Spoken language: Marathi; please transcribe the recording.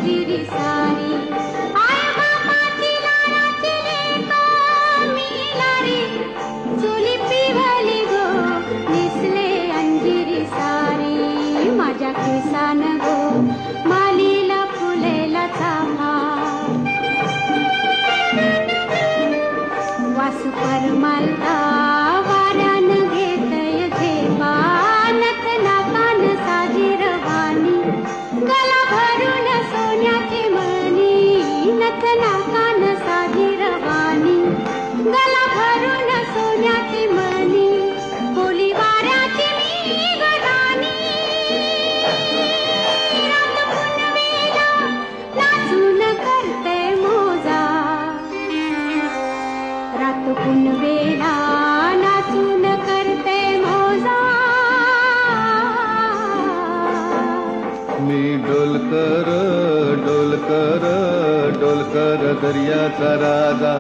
अंजिरी सारी आय बापाची लाडाची लेक मीला रे चुली पिवली गो नेसले अंजिरी सारी माझ्या केसान गो मालीला फुलेला चाफा वास परमालता वाऱ्यान घेतय झेपा नथ नाकान साजी रवानी गला भरून सोन्याची मणी नथ नाकान साजी रवानी गला भरून सोन्याची मणी बोली वाऱ्याची मी गदानी रात पुनवेला नाचून करते मोजा रात पुनवेला नाचून करते मोजा मी डोलकर डोलकर डोलकर दर्याचा राजा